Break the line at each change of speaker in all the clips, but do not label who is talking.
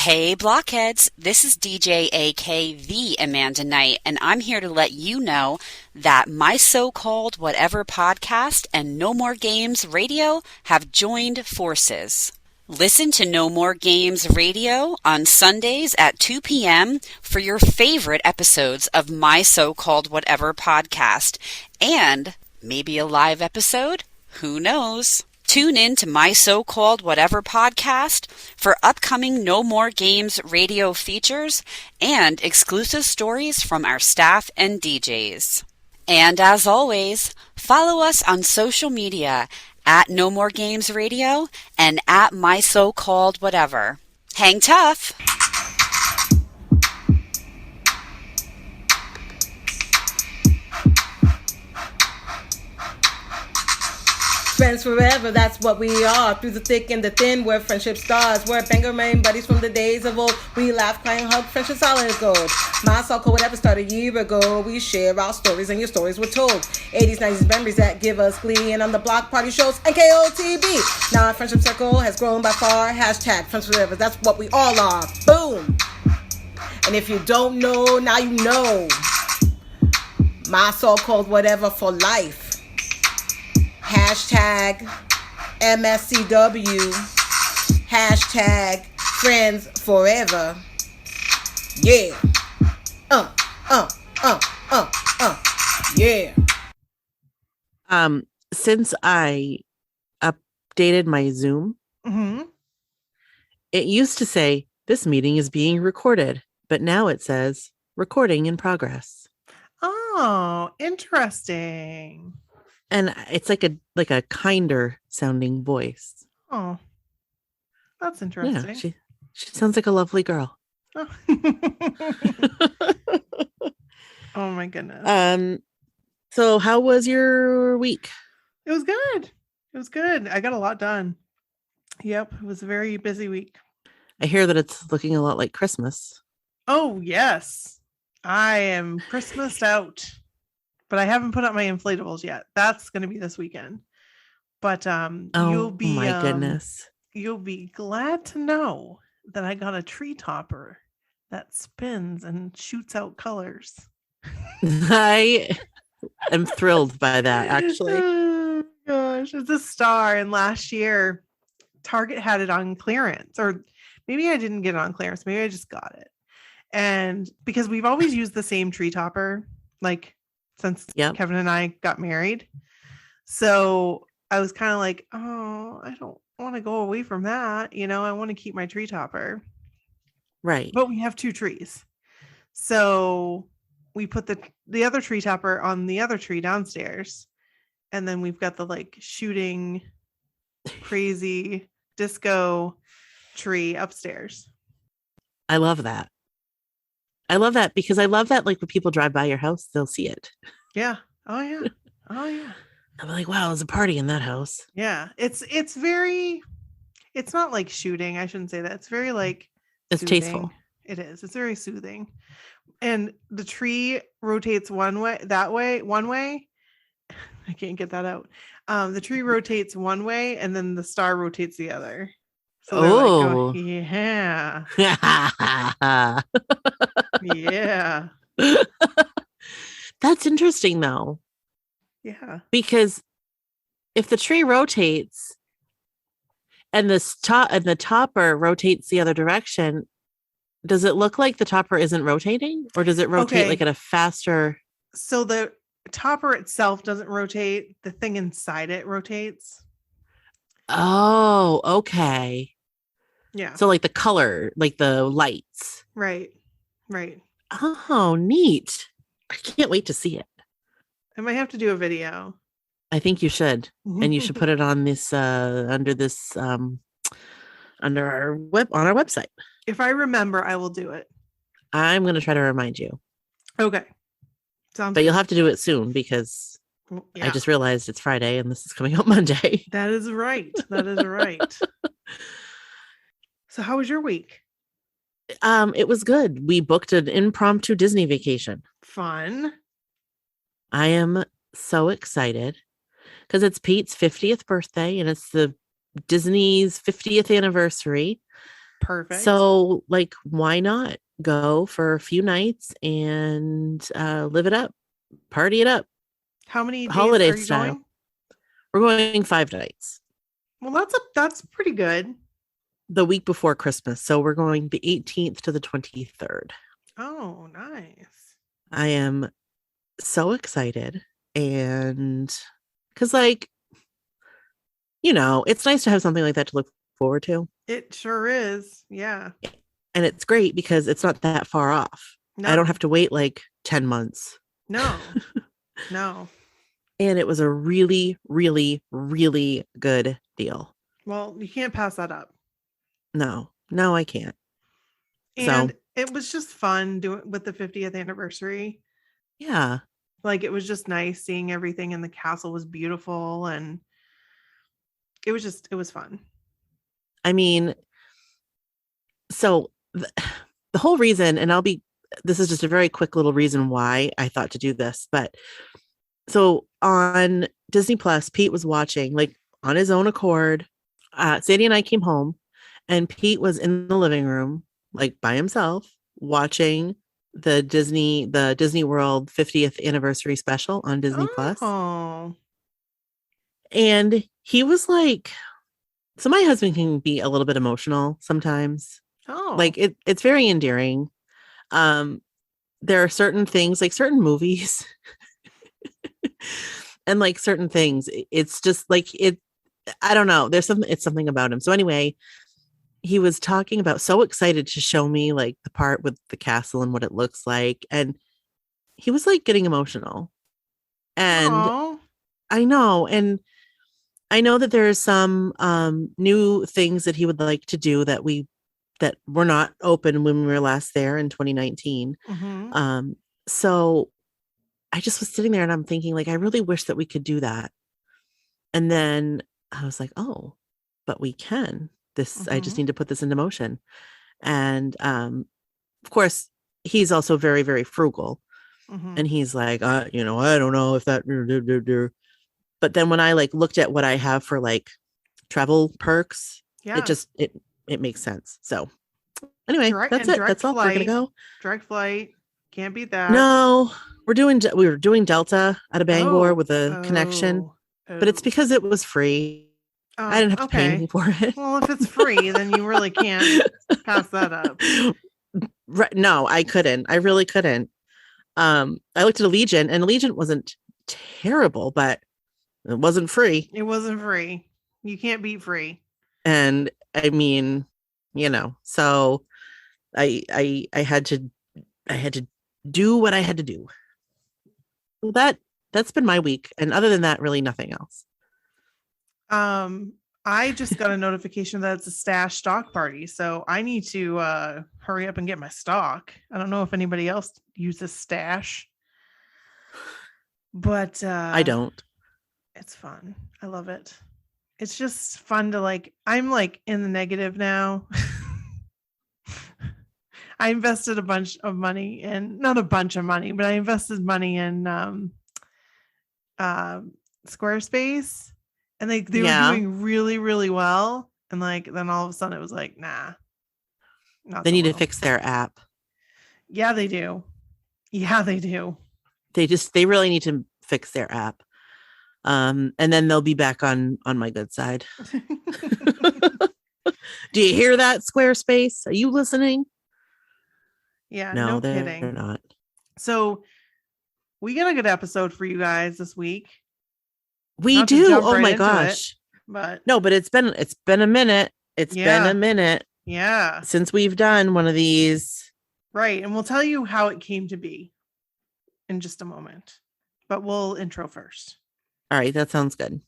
Hey Blockheads, this is DJ AK the Amanda Knight, and I'm here to let you know that my so-called whatever podcast and No More Games Radio have joined forces. Listen to No More Games Radio on Sundays at 2 p.m. for your favorite episodes of my so-called whatever podcast, and maybe a live episode? Who knows? Tune in to my so-called whatever podcast for upcoming No More Games radio features and exclusive stories from our staff and DJs. And as always, follow us on social media at No More Games Radio and at my so-called whatever. Hang tough!
Friends forever, that's what we are. Through the thick and the thin, we're friendship stars. We're banger main buddies from the days of old. We laugh, cry, and hug, friendship solid gold. My so-called whatever started a year ago. We share our stories and your stories were told. 80s, 90s memories that give us glee. And on the block party shows and KOTB. Now our friendship circle has grown by far. Hashtag friends forever, that's what we all are. Boom! And if you don't know, now you know. My so-called whatever for life. Hashtag MSCW. Hashtag friends forever. Yeah. Yeah.
Since I updated my Zoom, it used to say this meeting is being recorded, but now it says recording in progress.
Oh, interesting.
And it's like a kinder sounding voice.
Oh, that's interesting.
Yeah, she sounds like a lovely girl.
Oh. Oh my goodness.
So how was your week?
It was good. It was good. I got a lot done. Yep, it was a very busy week.
I hear that it's looking a lot like Christmas.
Oh, yes. I am Christmased out. But I haven't put up my inflatables yet. That's going to be this weekend. But you'll be
my goodness.
You'll be glad to know that I got a tree topper that spins and shoots out colors.
I am thrilled by that, actually.
Oh gosh, it's a star. And last year, Target had it on clearance, or maybe I didn't get it on clearance. Maybe I just got it. And because we've always used the same tree topper, like since Kevin and I got married. So I was kind of like, oh, I don't want to go away from that. You know, I want to keep my tree topper.
Right.
But we have two trees. So we put the other tree topper on the other tree downstairs. And then we've got the like shooting crazy disco tree upstairs.
I love that. I love that because I love that like when people drive by your house, they'll see it.
Yeah. Oh yeah. Oh yeah.
I'm like, wow, there's a party in that house.
Yeah. It's not like shooting. I shouldn't say that. It's very like
it's
soothing.
Tasteful.
It is. It's very soothing. And the tree rotates one way. I can't get that out. The tree rotates one way and then the star rotates the other. So they're like, oh, yeah. Yeah.
That's interesting though.
Yeah.
Because if the tree rotates and the topper rotates the other direction, does it look like the topper isn't rotating or does it rotate like at a faster?
So the topper itself doesn't rotate. The thing inside it rotates.
Oh, okay.
Yeah.
So like the color, like the lights.
Right. Right.
Oh, neat. I can't wait to see it.
I might have to do a video.
I think you should. And you should put it on this under our website.
If I remember, I will do it.
I'm going to try to remind you.
Okay.
But you'll have to do it soon because I just realized it's Friday and this is coming out Monday.
That is right. That is right. So how was your week?
It was good. We booked an impromptu Disney vacation.
Fun.
I am so excited because it's Pete's 50th birthday and it's the Disney's 50th anniversary.
Perfect.
So, like, why not go for a few nights and live it up, party it up,
how many days
holiday
are you
style?
going?
We're going 5 nights,
Well, that's pretty good.
the week before Christmas. So we're going the 18th to the 23rd.
Oh, nice.
I am so excited. And because, like, it's nice to have something like that to look forward to.
It sure is. Yeah.
And it's great because it's not that far off. I don't
No.
have to wait like 10 months.
No. No.
And it was a really, really, really good deal.
Well, you can't pass that up.
No, I can't.
And
So,
it was just fun doing with the 50th anniversary.
yeah.
Like, it was just nice seeing everything, and the castle was beautiful, and it was fun.
I mean, so the whole reason, and this is just a very quick little reason why I thought to do this, but so on Disney Plus, Pete was watching like on his own accord. Sadie and I came home, and Pete was in the living room, like by himself, watching the Disney World 50th anniversary special on Disney Plus.
Oh.
And he was like, so my husband can be a little bit emotional sometimes.
Oh.
Like it's very endearing. There are certain things, like certain movies and like certain things. It's just like I don't know. It's something about him. So anyway, he was talking about, so excited to show me like the part with the castle and what it looks like. And he was like getting emotional. And
Aww.
I know. And I know that there's some new things that he would like to do that were not open when we were last there in 2019.
Mm-hmm.
So I just was sitting there and I'm thinking, like, I really wish that we could do that. And then I was like, oh, but we can. I just
Mm-hmm.
need to put this into motion. And of course, he's also very, very frugal.
Mm-hmm.
And he's like, I don't know if that. But then when I like looked at what I have for like travel perks,
Yeah.
it makes sense. So anyway, that's it.
Direct
That's all. We're gonna go.
Direct flight. Can't beat that.
No, we were doing Delta out of Bangor with a connection, but it's because it was free. I didn't have to pay anything for it.
Well, if it's free, then you really can't pass that up.
Right? No, I couldn't. I really couldn't. I looked at Allegiant, and Allegiant wasn't terrible, but it wasn't free.
It wasn't free. You can't beat free.
And I mean, so I had to do what I had to do. That's been my week, and other than that, really nothing else.
I just got a notification that it's a stash stock party, so I need to hurry up and get my stock. I don't know if anybody else uses stash, but
I don't.
It's fun. I love it. It's just fun to like. I'm like in the negative now. I invested a bunch of money in, not a bunch of money, but I invested money in Squarespace, and they were doing really, really well. And like, then all of a sudden it was like, nah.
They need to fix their app.
Yeah, they do. Yeah, they do.
They really need to fix their app. And then they'll be back on my good side. Do you hear that, Squarespace? Are you listening?
Yeah,
no
they're kidding.
They're not.
So we got a good episode for you guys this week.
We do. Oh my gosh.
But
it's been a minute. It's been a minute.
Yeah.
Since we've done one of these.
Right. And we'll tell you how it came to be in just a moment. But we'll intro first.
All right. That sounds good.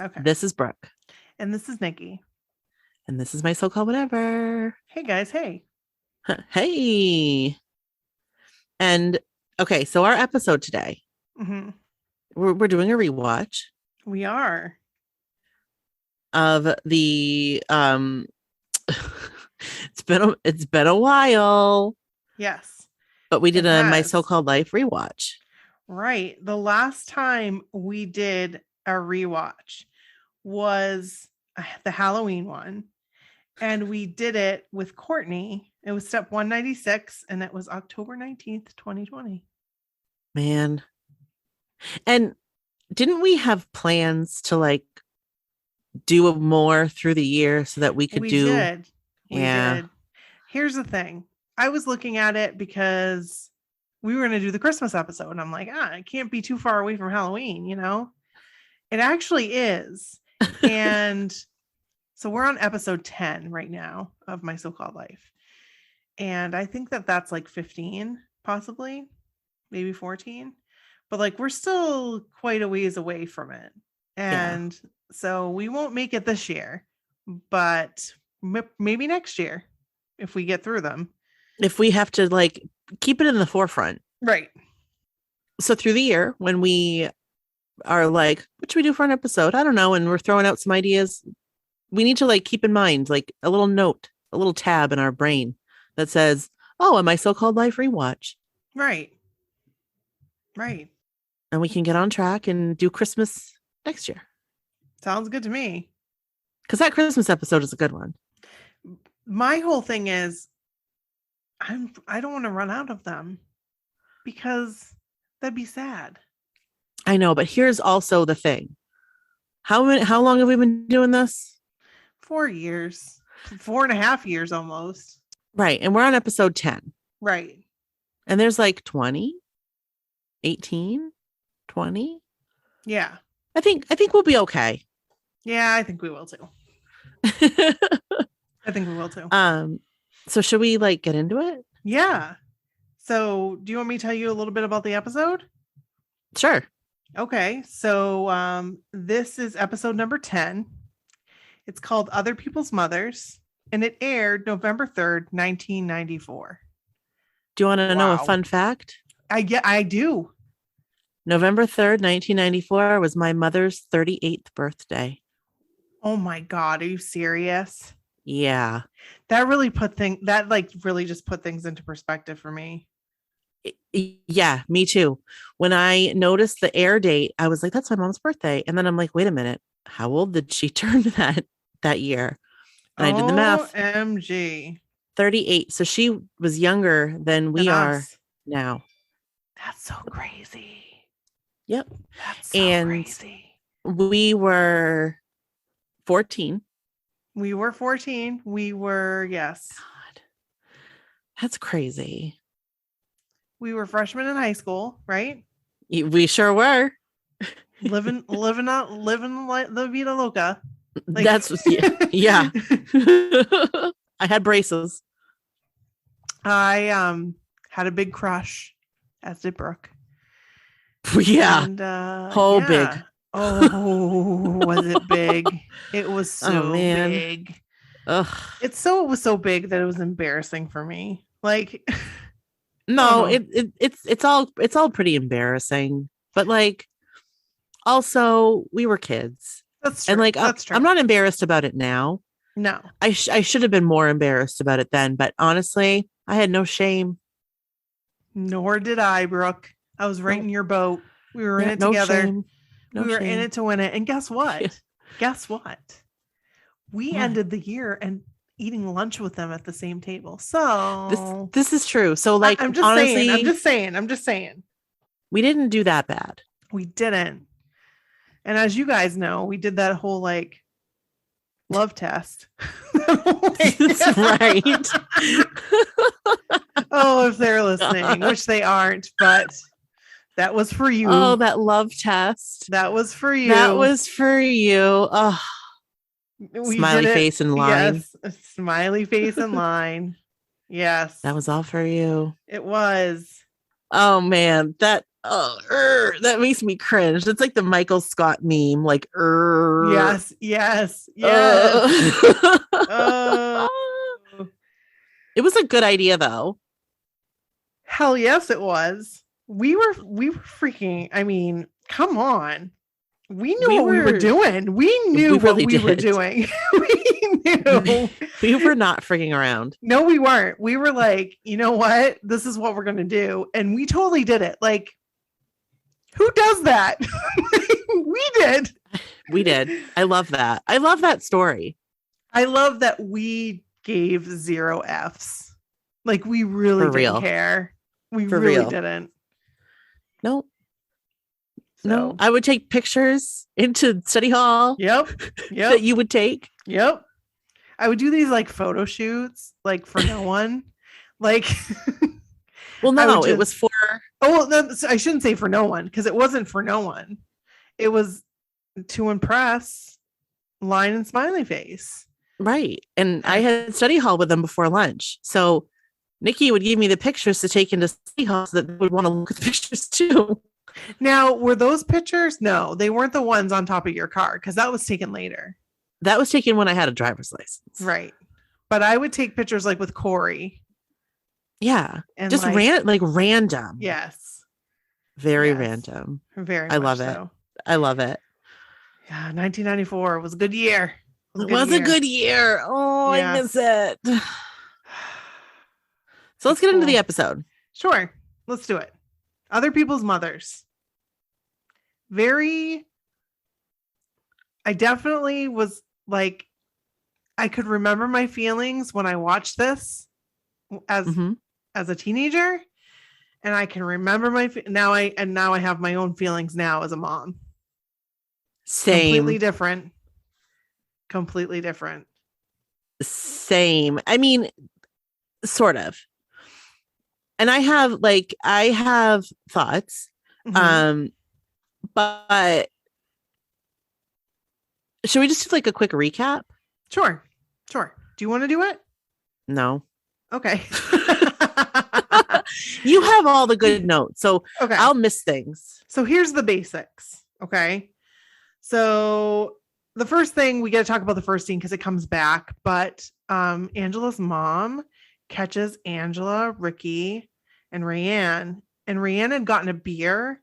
Okay.
This is Brooke.
And this is Nikki.
And this is my so-called whatever.
Hey guys. Hey.
Hey. And okay. So our episode today, we're doing a rewatch.
We are.
Of the it's been a while.
Yes.
But we did My So-Called Life rewatch.
Right. The last time we did a rewatch was the Halloween one. And we did it with Courtney. It was step 196, and it was October 19th, 2020.
Man. And didn't we have plans to like do more through the year so that we could
We
do?
did. We
Yeah.
did. Here's the thing. I was looking at it because we were going to do the Christmas episode, and I'm like, it can't be too far away from Halloween, you know? It actually is. And so we're on episode 10 right now of My So-Called Life. And I think that that's like 15, possibly, maybe 14. But like we're still quite a ways away from it. And so we won't make it this year, but maybe next year if we get through them.
If we have to like keep it in the forefront.
Right.
So through the year, when we are like, what should we do for an episode? I don't know. And we're throwing out some ideas. We need to like keep in mind like a little note, a little tab in our brain that says, oh, and My So-Called Life Rewatch.
Right. Right.
And we can get on track and do Christmas next year.
Sounds good to me.
Because that Christmas episode is a good one.
My whole thing is I don't want to run out of them because that'd be sad.
I know, but here's also the thing. How long have we been doing this?
4 years, 4.5 years almost.
Right. And we're on episode 10.
Right.
And there's like 20, 18, 20.
Yeah.
I think we'll be okay.
Yeah, I think we will too. I think we will too.
So should we like get into it?
Yeah. So do you want me to tell you a little bit about the episode?
Sure.
Okay. So this is episode number 10. It's called Other People's Mothers, and it aired November 3rd, 1994.
Do you want to know a fun fact?
I do.
November 3rd, 1994 was my mother's 38th birthday.
Oh my God. Are you serious?
Yeah.
That really really just put things into perspective for me.
Yeah, me too. When I noticed the air date, I was like, that's my mom's birthday. And then I'm like, wait a minute. How old did she turn that year? And I did the math.
OMG.
38. So she was younger than we are now.
That's so crazy.
Yep.
That's so crazy.
We were 14.
We were 14. We were, yes.
God. That's crazy.
We were freshmen in high school, right?
We sure were.
living the vida loca. Like,
that's yeah. I had braces.
I had a big crush, as did Brooke.
Yeah.
And,
big.
Oh, was it big? It was so big.
Ugh.
It was so big that it was embarrassing for me. Like,
no, it's all pretty embarrassing. But like, also we were kids.
That's true.
And like,
that's true.
I'm not embarrassed about it now.
No,
I should have been more embarrassed about it then. But honestly, I had no shame.
Nor did I, Brooke. I was right in your boat. We were in it
no
together.
Shame. No
we were
shame.
in it to win it. And guess what?
Yeah.
Guess what? We ended the year and eating lunch with them at the same table. So
this is true. So like,
I'm just saying.
We didn't do that bad.
We didn't. And as you guys know, we did that whole like love test.
That's right.
Oh, if they're listening, which they aren't, but that was for you.
Oh, that love test.
That was for you.
That was for you. Oh, smiley face in line.
Yes, a smiley face in line. Yes.
That was all for you.
It was.
Oh man, that makes me cringe. It's like the Michael Scott meme, like
Yes.
It was a good idea though.
Hell yes, it was. We were freaking, I mean, come on. We knew what we were doing. We knew what we were doing. We knew.
We were not freaking around.
No, we weren't. We were like, you know what? This is what we're going to do. And we totally did it. Like, who does that? We did.
We did. I love that. I love that story.
I love that we gave 0 Fs. Like we really
For
didn't
real.
care. We
For
really
real.
didn't.
No.
So,
No. I would take pictures into study hall
Yep.
that you would take.
Yep. I would do these like photo shoots, like for no one. Like,
Well, no, it was for.
Oh, no, I shouldn't say for no one because it wasn't for no one. It was to impress Line and Smiley Face.
Right. And I had study hall with them before lunch. So Nikki would give me the pictures to take into study hall so that they would want to look at the pictures too.
Now, were those pictures? No, they weren't the ones on top of your car because that was taken later.
That was taken when I had a driver's license.
Right. But I would take pictures like with Corey.
Yeah.
And
just random.
Yes.
Very random.
Very
I love
so.
it. I love it.
Yeah, 1994 was a good year.
It was a good year. Oh, I miss it. So let's get into the episode.
Sure. Let's do it. Other people's mothers. I definitely was like, I could remember my feelings when I watched this as a teenager. And I can remember now I have my own feelings now as a mom.
Same.
Completely different.
Same. I mean, sort of. And I have thoughts. But should we just do like a quick recap?
Sure. Do you want to do it?
No.
Okay.
You have all the good notes, so
okay.
I'll miss things.
So here's the basics. Okay. So the first thing, we got to talk about the first scene because it comes back, but Angela's mom catches Angela, Ricky, and Rayanne. And Rayanne had gotten a beer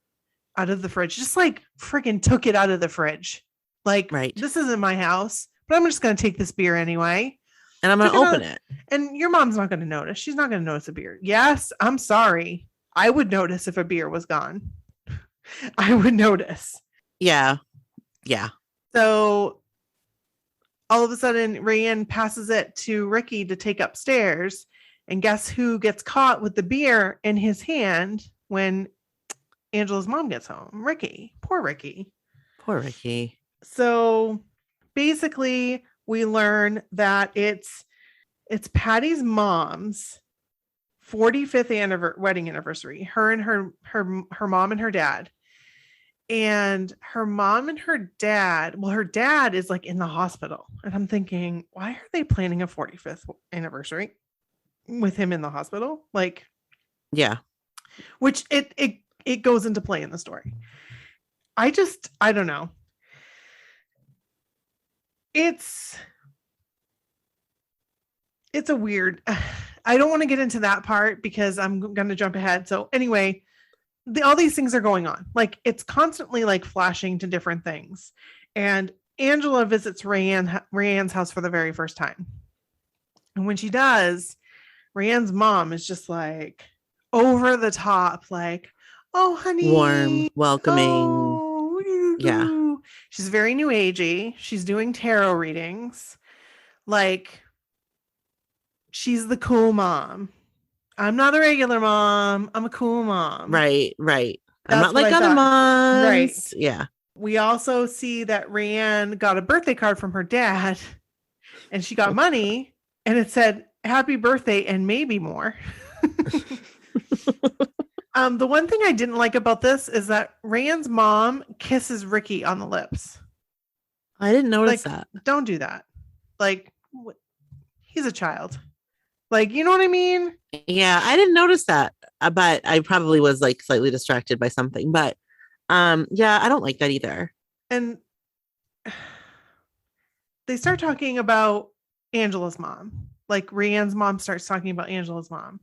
out of the fridge, just like freaking took it out of the fridge. Like, This isn't my house, but I'm just going to take this beer anyway.
And I'm going to open it.
And your mom's not going to notice. She's not going to notice a beer. Yes, I'm sorry. I would notice if a beer was gone. I would notice.
Yeah.
So all of a sudden, Rayanne passes it to Ricky to take upstairs. And guess who gets caught with the beer in his hand when Angela's mom gets home? Ricky. Poor Ricky. So basically, we learn that it's Patty's mom's 45th wedding anniversary. Her and her mom and her dad. And her mom and her dad, her dad is like in the hospital. And I'm thinking, why are they planning a 45th anniversary with him in the hospital? Like,
yeah.
Which it goes into play in the story. I don't know. It's a weird, I don't want to get into that part because I'm going to jump ahead. So anyway, all these things are going on. Like it's constantly like flashing to different things. And Angela visits Rayanne's house for the very first time. And when she does, Rayanne's mom is just like over the top, like, oh, honey.
Warm, welcoming.
Oh,
yeah.
She's very new agey. She's doing tarot readings. Like, she's the cool mom. I'm not a regular mom. I'm a cool mom.
Right. I'm not like other moms.
Right.
Yeah.
We also see that Rayanne got a birthday card from her dad and she got money and it said, happy birthday and maybe more. The one thing I didn't like about this is that Rayanne's mom kisses Ricky on the lips.
I didn't notice that.
Don't do that. Like, he's a child. Like, you know what I mean?
Yeah, I didn't notice that, but I probably was like slightly distracted by something. But yeah, I don't like that either.
And they start talking about Angela's mom. Like Rayanne's mom starts talking about Angela's mom.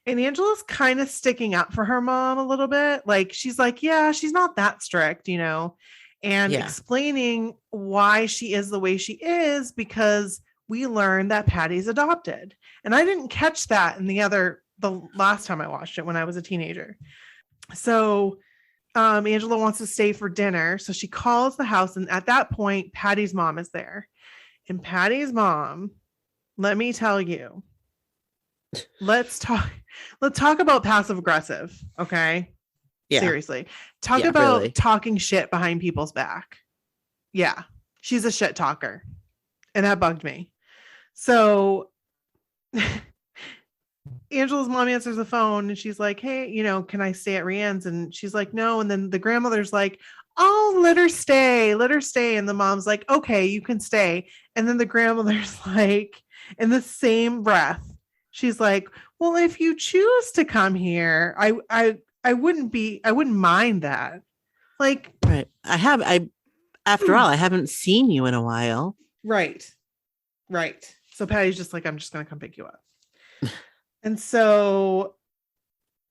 And Angela's kind of sticking up for her mom a little bit. Like, she's like, yeah, she's not that strict, you know, and explaining why she is the way she is because we learned that Patty's adopted. And I didn't catch that in the last time I watched it when I was a teenager. So Angela wants to stay for dinner. So she calls the house. And at that point, Patty's mom is there. And Patty's mom, let me tell you, let's talk about passive aggressive. Okay.
Yeah.
Seriously. Talk
Yeah,
about
really.
talking shit behind people's back. Yeah. She's a shit talker. And that bugged me. So Angela's mom answers the phone and she's like, hey, you know, can I stay at Rianne's? And she's like, no. And then the grandmother's like, oh, let her stay. Let her stay. And the mom's like, okay, you can stay. And then the grandmother's like, in the same breath, she's like, well, if you choose to come here, I wouldn't mind that. Like,
Right. After all, I haven't seen you in a while.
right. So Patty's just like, I'm just going to come pick you up. And so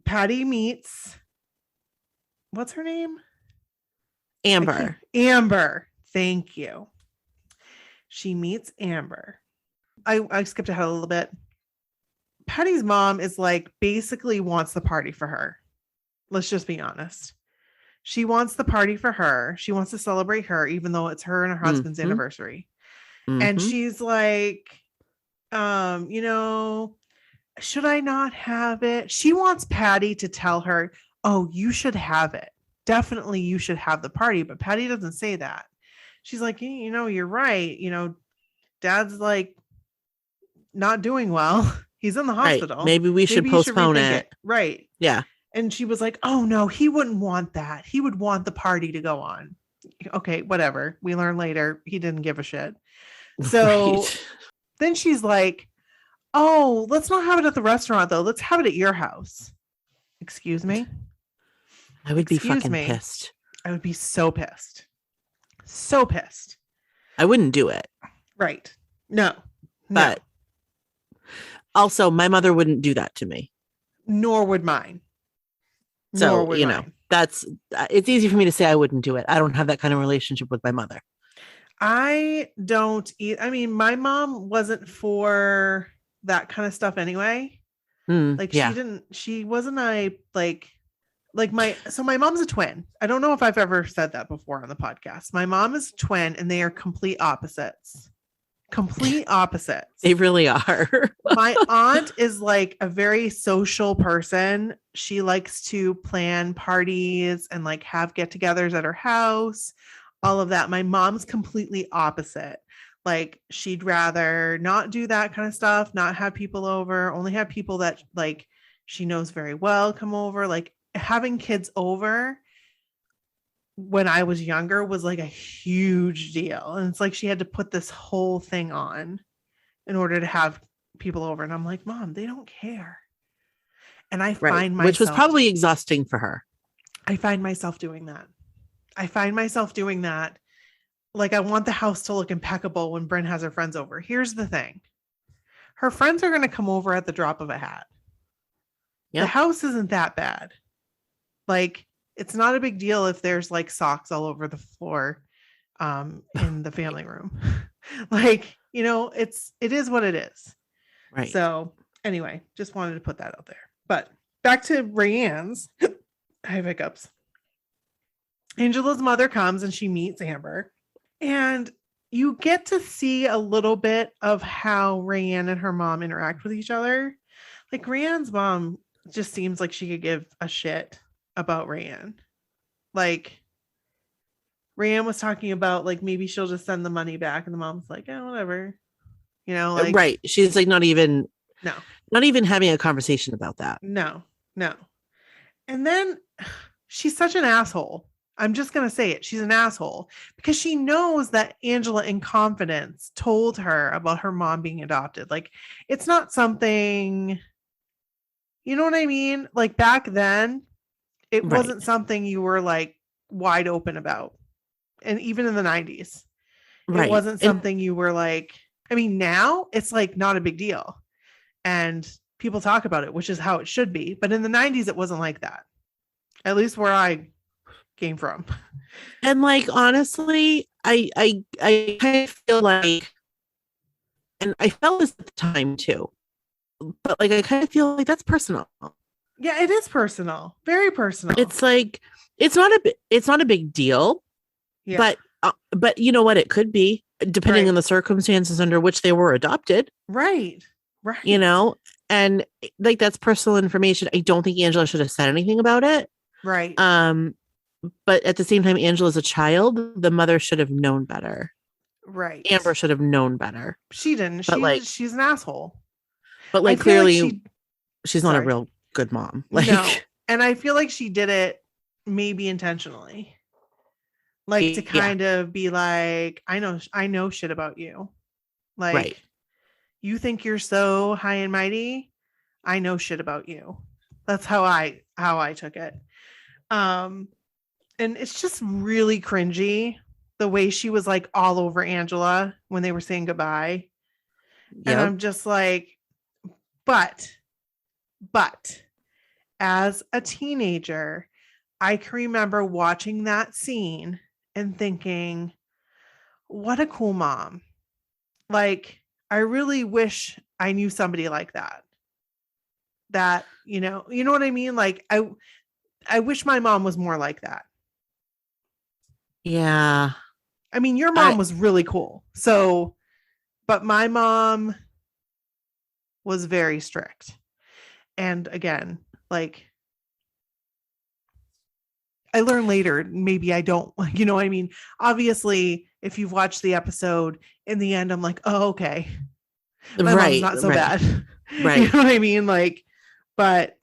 Patty meets, what's her name?
Amber.
Amber. Thank you. She meets Amber. I skipped ahead a little bit. Patty's mom is like, basically wants the party for her. Let's just be honest. She wants the party for her. She wants to celebrate her, even though it's her and her husband's anniversary. And she's like, you know, should I not have it? She wants Patty to tell her, oh, you should have it. Definitely you should have the party. But Patty doesn't say that. She's like, you know, you're right. You know, Dad's like not doing well. He's in the hospital.
Right. Maybe we should postpone it.
Right.
Yeah.
And she was like, oh no, he wouldn't want that. He would want the party to go on. Okay, whatever. We learn later he didn't give a shit. So then she's like, oh, let's not have it at the restaurant though. Let's have it at your house. Excuse me?
I would be fucking pissed.
I would be so pissed. So pissed.
I wouldn't do it.
Right. No.
But also my mother wouldn't do that to me.
Nor would mine.
So, you know, it's easy for me to say I wouldn't do it. I don't have that kind of relationship with my mother.
I don't eat. I mean, my mom wasn't for that kind of stuff anyway. She wasn't my mom's a twin. I don't know if I've ever said that before on the podcast. My mom is a twin and they are complete opposites.
They really are.
My aunt is like a very social person. She likes to plan parties and like have get-togethers at her house, all of that. My mom's completely opposite. Like she'd rather not do that kind of stuff, not have people over, only have people that like she knows very well come over. Like having kids over when I was younger was like a huge deal. And it's like she had to put this whole thing on in order to have people over. And I'm like, Mom, they don't care. And I find myself,
which was probably exhausting for her.
I find myself doing that. Like I want the house to look impeccable when Bryn has her friends over. Here's the thing. Her friends are going to come over at the drop of a hat. Yep. The house isn't that bad. Like, it's not a big deal if there's like socks all over the floor in the family room. Like, you know, it is what it is.
Right.
So anyway, just wanted to put that out there. But back to Rayanne's. I have hiccups. Angela's mother comes and she meets Amber. And you get to see a little bit of how Rayanne and her mom interact with each other. Like Rayanne's mom just seems like she could give a shit about Rayanne. Like Rayanne was talking about like maybe she'll just send the money back and the mom's like, yeah, whatever. You know, like
right. She's like not even having a conversation about that.
No. And then she's such an asshole. I'm just going to say it. She's an asshole because she knows that Angela in confidence told her about her mom being adopted. Like it's not something, you know what I mean? Like back then, it wasn't something you were like wide open about. And even in the 90s, it wasn't something you were like, I mean, now it's like not a big deal and people talk about it, which is how it should be. But in the 90s, it wasn't like that, at least where I came from.
And like, honestly, I kind of feel like, and I felt this at the time too, but like, I kind of feel like that's personal.
Yeah, it is personal. Very personal.
It's like, it's not a big deal, but you know what? It could be. depending on the circumstances under which they were adopted.
Right.
And like that's personal information. I don't think Angela should have said anything about it.
Right.
But at the same time, Angela's a child. The mother should have known better.
Right.
Amber should have known better.
She didn't.
But
she's an asshole.
But like clearly she's not a real good mom.
No. And I feel like she did it maybe intentionally. Like to kind of be like, I know shit about you. Like you think you're so high and mighty. I know shit about you. That's how I took it. And it's just really cringy the way she was like all over Angela when they were saying goodbye. Yep. And I'm just like, but as a teenager, I can remember watching that scene and thinking, what a cool mom. Like, I really wish I knew somebody like that. That, you know what I mean? Like, I wish my mom was more like that.
Yeah.
I mean, your mom was really cool. So, but my mom was very strict. And again, like, I learned later, maybe I don't, you know what I mean? Obviously, if you've watched the episode, in the end, I'm like, oh, okay. My mom's not so bad.
Right.
You know what I mean? Like, but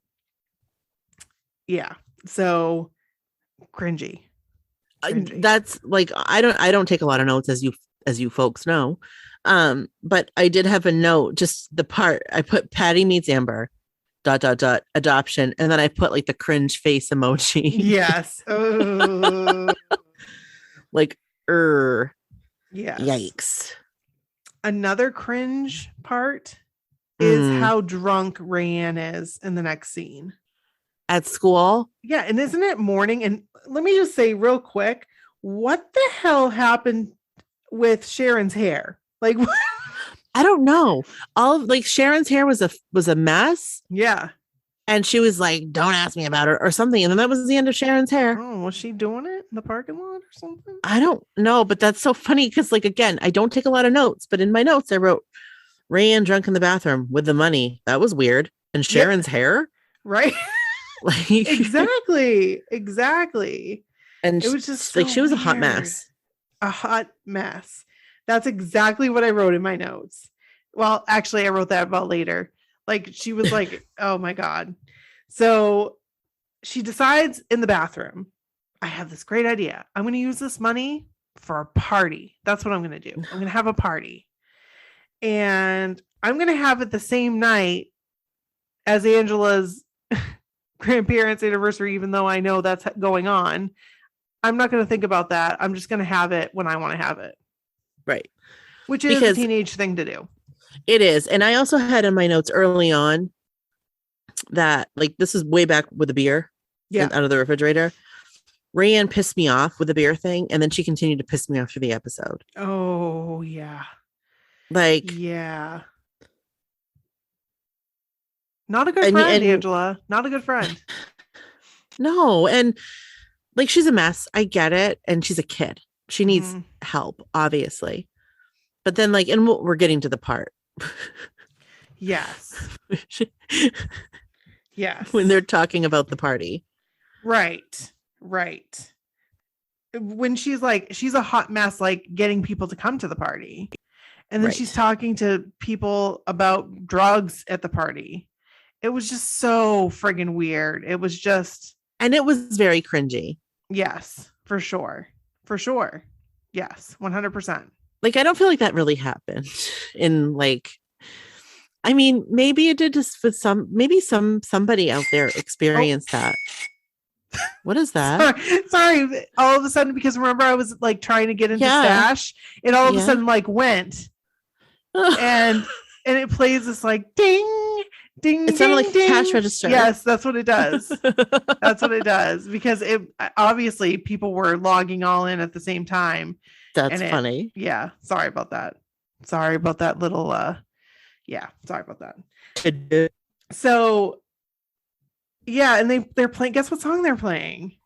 yeah. So cringy.
That's like, I don't take a lot of notes as you folks know. But I did have a note, just the part I put Patty meets Amber, ... adoption, and then I put like the cringe face emoji.
Yes.
Like,
yes.
Yikes.
Another cringe part is how drunk Rayanne is in the next scene.
At school?
Yeah, and isn't it morning? And let me just say real quick, what the hell happened with Sharon's hair? Like, what?
I don't know. Sharon's hair was a mess.
Yeah.
And she was like, don't ask me about it or something. And then that was the end of Sharon's hair.
Oh, was she doing it in the parking lot or something?
I don't know, but that's so funny because, like, again, I don't take a lot of notes, but in my notes, I wrote Rayanne drunk in the bathroom with the money. That was weird. And Sharon's hair.
Right.
Like,
exactly.
And
it was just
like,
so
she was
weird.
a hot mess.
A hot mess. That's exactly what I wrote in my notes. Well, actually, I wrote that about later. Like, she was like, oh my God. So she decides in the bathroom, I have this great idea. I'm going to use this money for a party. That's what I'm going to do. I'm going to have a party. And I'm going to have it the same night as Angela's grandparents' anniversary, even though I know that's going on. I'm not going to think about that. I'm just going to have it when I want to have it.
Right.
Which is a teenage thing to do.
It is. And I also had in my notes early on that, like, this is way back with the beer out of the refrigerator. Rayanne pissed me off with the beer thing. And then she continued to piss me off through the episode.
Oh, yeah.
Like,
yeah. Not a good friend, Angela. Not a good friend.
No. And like, she's a mess. I get it. And she's a kid. She needs help, obviously. But then, like, and we're getting to the part.
Yes. Yes.
When they're talking about the party.
Right. When she's like, she's a hot mess, like getting people to come to the party. And then she's talking to people about drugs at the party. It was just so friggin' weird. It was just.
And it was very cringy.
Yes, for sure. Yes, 100%.
Like, I don't feel like that really happened in, like, I mean, maybe it did just with somebody out there experienced that. What is that?
Sorry. All of a sudden, because remember I was like trying to get into Stash, it all of a sudden like went and it plays this like ding, ding.
It sounded like
ding.
cash register.
Yes, that's what it does. That's what it does, because it obviously people were logging all in at the same time.
That's funny.
Yeah. Sorry about that. Sorry about that little sorry about that. So yeah, and they're playing, guess what song they're playing?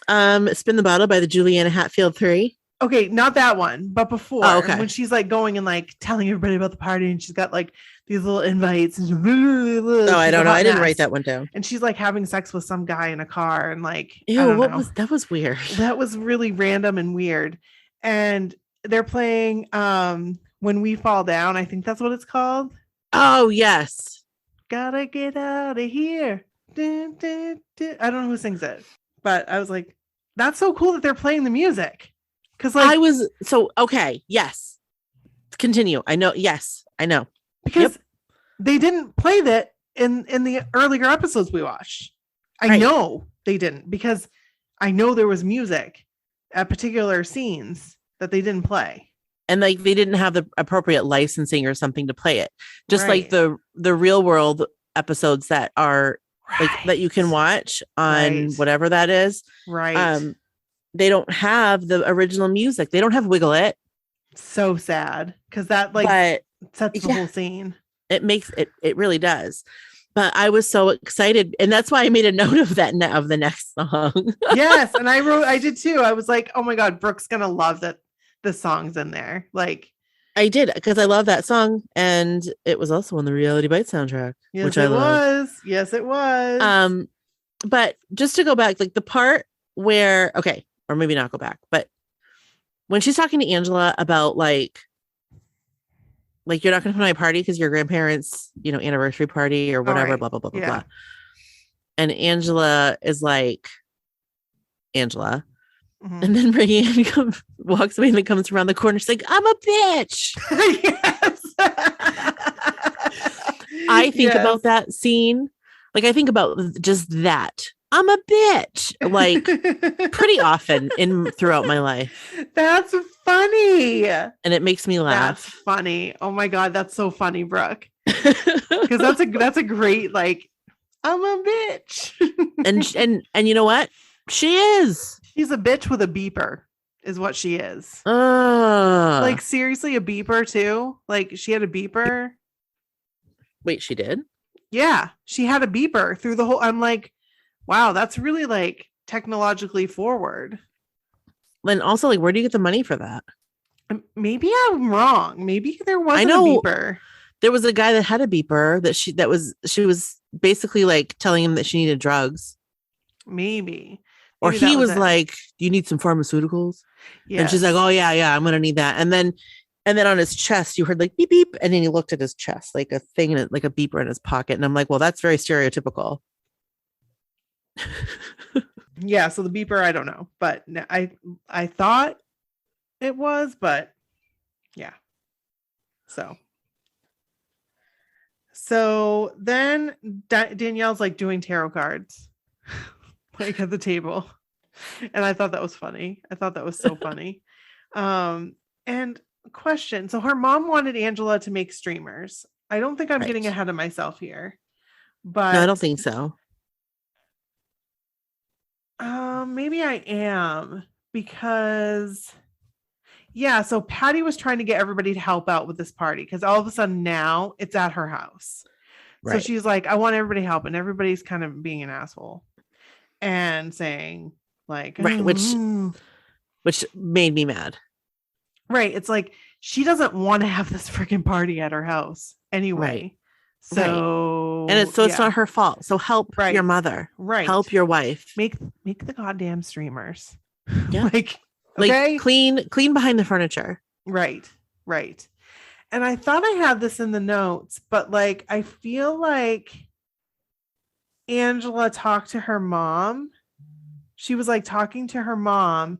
Spin the Bottle by the Juliana Hatfield 3.
Okay, not that one, but before,
Oh, okay.
when she's like going and like telling everybody about the party, and she's got like these little invites, and oh,
I don't know. I didn't write that one down.
and she's like having sex with some guy in a car, and like,
Ew,
I don't
what
know.
was that? Was weird.
That was really random and weird. And they're playing When We Fall Down. I think that's what it's called.
Oh, yes.
Gotta get out of here. Dun, dun, dun. I don't know who sings it, but I was like, that's so cool that they're playing the music. Because like
I was so okay. Yes. Continue. I know. Yes, I know.
Because they didn't play that in the earlier episodes we watched. I know they didn't, because I know there was music at particular scenes that they didn't play.
And like they didn't have the appropriate licensing or something to play it. Just like the real world episodes that are like that you can watch on whatever that is.
Right.
They don't have the original music. They don't have Wiggle It.
So sad, because that like sets the whole scene.
It makes it. It really does. But I was so excited, and that's why I made a note of that of the next song.
Yes, and I did too. I was like, oh my god, Brooke's gonna love that the song's in there. Like
I did, because I love that song, and it was also on the Reality Bites soundtrack, which I love.
Yes, it was.
But just to go back, like the part where or maybe not go back, but when she's talking to Angela about like you're not going to come to my party because your grandparents, anniversary party or whatever, blah, blah, blah, blah, blah. And Angela is like, Angela. Mm-hmm. And then Brienne walks away and then comes around the corner. She's like, I'm a bitch. Yes. I think about that scene. Like, I think about just that. I'm a bitch, like pretty often throughout my life.
That's funny.
And it makes me laugh.
That's funny. Oh my God. That's so funny, Brooke. Because that's a great, like, I'm a bitch.
and you know what? She is.
She's a bitch with a beeper is what she is. Like seriously, a beeper too? Like she had a beeper.
Wait, she did?
Yeah. She had a beeper through the whole, I'm like, wow, that's really like technologically forward.
And also, like, where do you get the money for that?
Maybe I'm wrong. Maybe there wasn't a beeper.
There was a guy that had a beeper that she was basically like telling him that she needed drugs.
Maybe
or he was like, "Do you need some pharmaceuticals?" Yeah. And she's like, "Oh yeah, I'm gonna need that." And then on his chest, you heard like beep beep, and then he looked at his chest, like a thing, like a beeper in his pocket. And I'm like, well, that's very stereotypical.
Yeah, so the beeper, I don't know, but I thought it was, but yeah. So then Danielle's like doing tarot cards, like at the table, and I thought that was funny. I thought that was so funny. And question: so her mom wanted Angela to make streamers. I don't think I'm getting ahead of myself here, but
no, I don't think so.
Maybe I am, because so Patty was trying to get everybody to help out with this party, because all of a sudden now it's at her house. Right. So she's like, I want everybody to help, and everybody's kind of being an asshole and saying like,
which made me mad.
Right. It's like she doesn't want to have this freaking party at her house anyway. Right. So
and it's not her fault. So help your mother.
Right.
Help your wife.
Make the goddamn streamers.
Yeah.
Okay?
clean behind the furniture.
Right. And I thought I had this in the notes, but like I feel like Angela talked to her mom. She was like talking to her mom,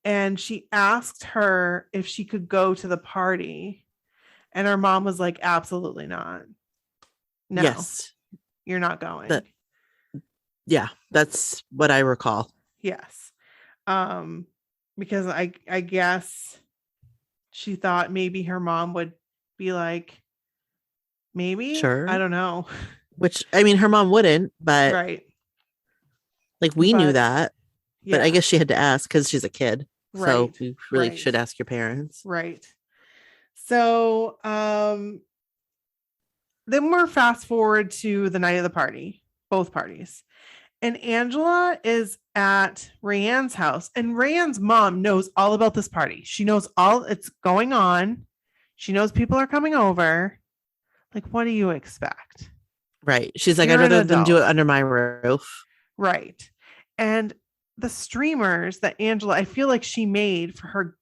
and she asked her if she could go to the party. And her mom was like, absolutely not. No, yes, you're not going.
That's what I recall.
Yes. Because I guess she thought maybe her mom would be like, maybe,
sure,
I don't know.
Which, I mean, her mom wouldn't, but
right.
Like we knew that, but I guess she had to ask because she's a kid. Right. So you really should ask your parents.
Right. So, then we're fast forward to the night of the party, both parties. And Angela is at Rayanne's house, and Rayanne's mom knows all about this party. She knows all it's going on. She knows people are coming over. Like, what do you expect?
Right. She's like,
You're
I'd
an
rather them do it
adult.
under my roof.
Right. And the streamers that Angela, I feel like she made for her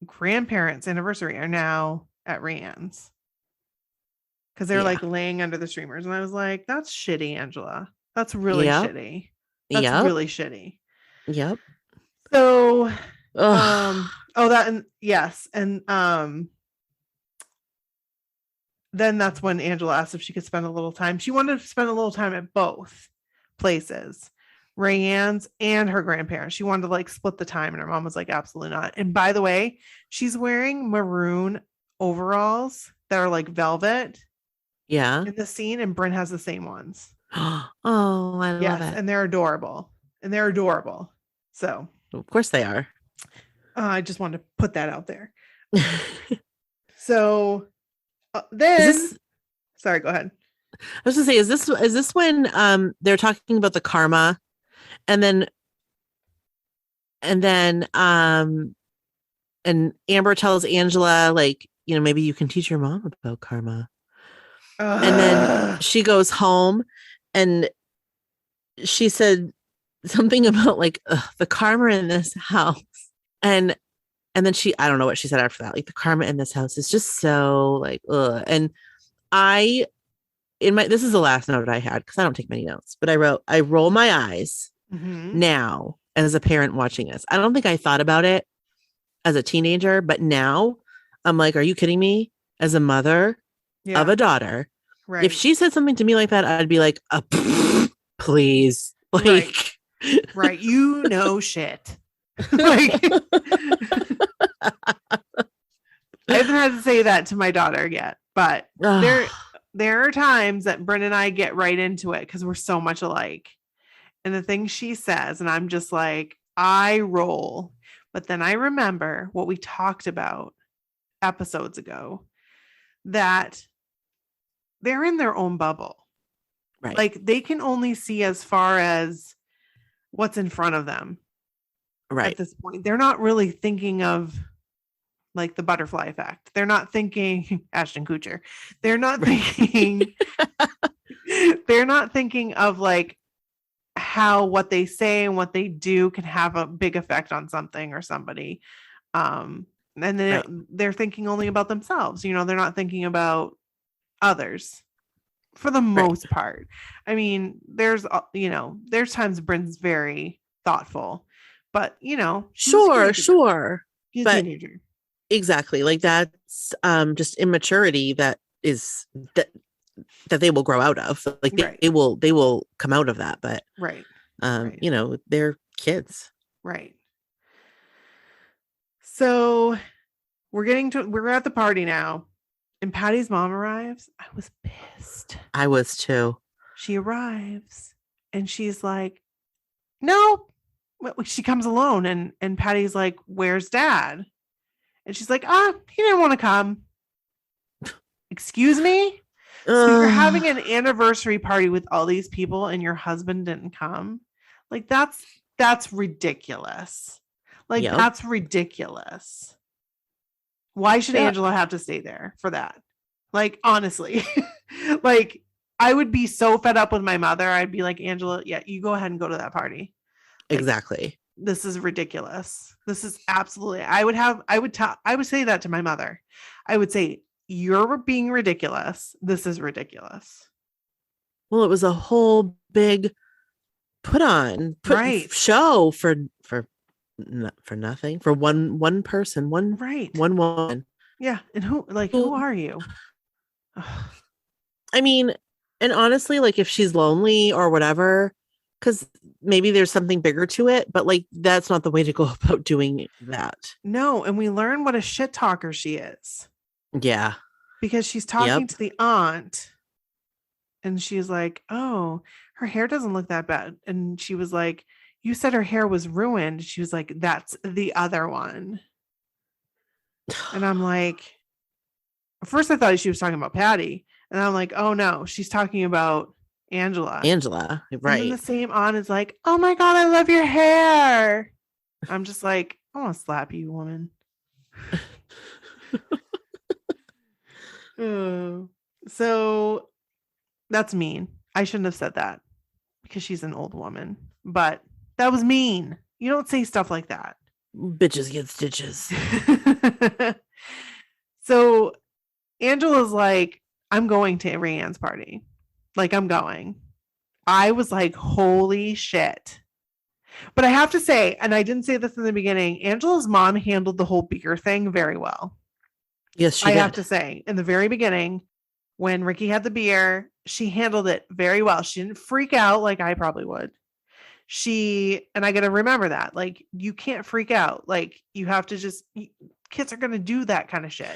grandparents' anniversary are now at Rayanne's. Because they're
Yeah.
like laying under the streamers. And I was like, that's shitty, Angela. That's really
Yep.
shitty. That's
Yep.
really shitty.
Yep.
So
Ugh.
that and yes. And then that's when Angela asked if she could spend a little time. She wanted to spend a little time at both places, Rayanne's and her grandparents. She wanted to like split the time, and her mom was like, absolutely not. And by the way, she's wearing maroon overalls that are like velvet
Yeah.
in the scene, and Bryn has the same ones.
Oh, I love it.
And they're adorable. So
Of course they are.
I just wanted to put that out there. So then, sorry, go ahead.
I was gonna say, is this when they're talking about the karma, and then and Amber tells Angela, like, you know, maybe you can teach your mom about karma. And then she goes home and she said something about like the karma in this house. And then I don't know what she said after that. Like, the karma in this house is just so like, ugh. And this is the last note I had because I don't take many notes, but I roll my eyes now as a parent watching this. I don't think I thought about it as a teenager, but now I'm like, are you kidding me? As a mother of a daughter,
right.
If she said something to me like that, I'd be like, please. Like,
right. You know, shit. Like, I haven't had to say that to my daughter yet, but there are times that Bryn and I get right into it because we're so much alike. And the things she says, and I'm just like, I roll. But then I remember what we talked about episodes ago, that they're in their own bubble.
Right.
Like, they can only see as far as what's in front of them.
Right.
At this point, they're not really thinking of like the butterfly effect. They're not thinking Ashton Kutcher. They're not thinking they're not thinking of like how what they say and what they do can have a big effect on something or somebody. And then they're thinking only about themselves. You know, they're not thinking about others for the most part. I mean, there's times Bryn's very thoughtful, but you know,
sure.
She's
but
a teenager.
Exactly. Like, that's just immaturity that they will grow out of. Like, they will come out of that, but you know, they're kids.
Right. So we're at the party now, and Patty's mom arrives. I was pissed.
I was too.
She arrives and she's like, no. She comes alone, and Patty's like, where's Dad? And she's like, he didn't want to come. Excuse me? So you're having an anniversary party with all these people and your husband didn't come? Like, that's ridiculous. Like, that's ridiculous. Why should Angela have to stay there for that? Like, honestly, like, I would be so fed up with my mother. I'd be like, Angela, yeah, you go ahead and go to that party. Like,
exactly.
This is ridiculous. This is absolutely, I would say that to my mother. I would say, you're being ridiculous. This is ridiculous.
Well, it was a whole big show for nothing, for one person, one woman.
Yeah. And who are you?
I mean, and honestly, like, if she's lonely or whatever, because maybe there's something bigger to it, but like, that's not the way to go about doing that.
No. And we learn what a shit talker she is.
Yeah.
Because she's talking to the aunt and she's like, oh, her hair doesn't look that bad. And she was like, you said her hair was ruined. She was like, that's the other one. And I'm like, at first I thought she was talking about Patty. And I'm like, oh no, she's talking about Angela.
Angela,
And then the
right?
same An is like, oh my God, I love your hair. I'm just like, I want to slap you, woman. So that's mean. I shouldn't have said that because she's an old woman, but that was mean. You don't say stuff like that.
Bitches get stitches.
So Angela's like, I'm going to Rayanne's party. Like, I'm going. I was like, holy shit. But I have to say, and I didn't say this in the beginning, Angela's mom handled the whole beer thing very well.
Yes, she
I
did.
have to say, in the very beginning, when Ricky had the beer, she handled it very well. She didn't freak out like I probably would. And I got to remember that, like, you can't freak out. Like, you have to just, kids are going to do that kind of shit.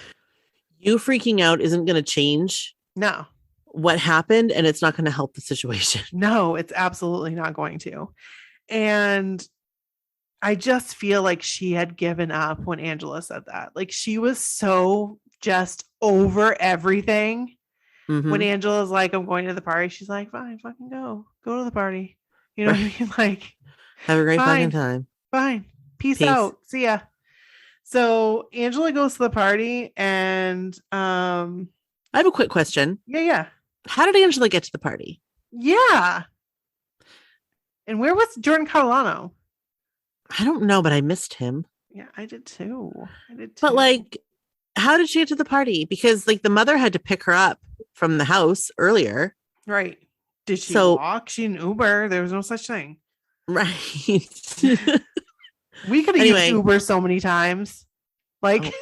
You freaking out isn't going to change
No.
what happened, and it's not going to help the situation.
No, it's absolutely not going to. And I just feel like she had given up when Angela said that. Like, she was so just over everything.
Mhm.
When Angela's like, I'm going to the party, she's like, fine, fucking go to the party. You know what I mean? Like,
have a great
fine,
fucking time.
Fine. Peace out. See ya. So Angela goes to the party, and
I have a quick question.
Yeah.
How did Angela get to the party?
Yeah. And where was Jordan Catalano?
I don't know, but I missed him.
Yeah, I did too.
But like, how did she get to the party? Because like the mother had to pick her up from the house earlier.
Right. Did she walk? She didn't Uber. There was no such thing.
Right.
We could have used Uber so many times. Like,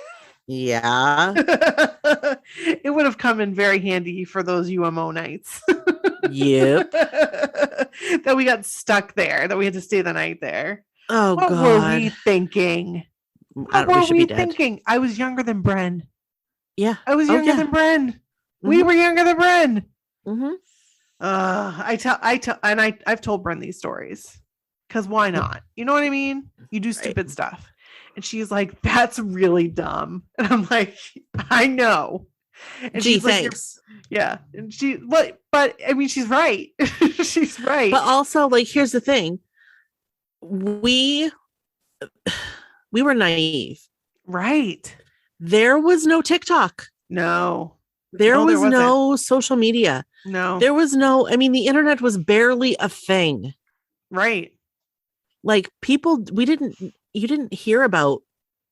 yeah.
It would have come in very handy for those UMO nights.
Yep.
That we got stuck there, that we had to stay the night there.
Oh,
what
God.
were we thinking? What were we thinking? I was younger than Bren.
Yeah.
I was younger than Bren. Mm-hmm. We were younger than Bren.
Mm-hmm.
I've told Bren these stories. Because why not? You know what I mean? You do stupid stuff. And she's like, that's really dumb. And I'm like, I know. And
gee,
she's
thanks.
Like, yeah. And but I mean, she's right. She's right.
But also, like, here's the thing. We were naive.
Right.
There was no TikTok.
No.
There was no social media.
No.
There was no, I mean, the internet was barely a thing.
Right.
Like people, you didn't hear about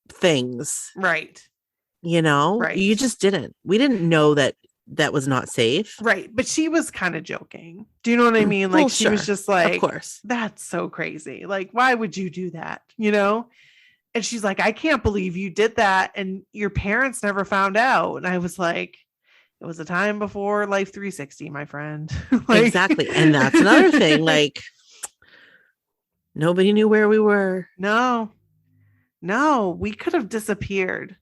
things.
Right.
You know,
right.
You just didn't. We didn't know that was not safe.
Right. But she was kind of joking. Do you know what I mean? Like, she was just like,
of course,
that's so crazy. Like, why would you do that? You know? And she's like, I can't believe you did that. And your parents never found out. And I was like, it was a time before Life 360, my friend.
Like, exactly. And that's another thing. Like, nobody knew where we were.
No, we could have disappeared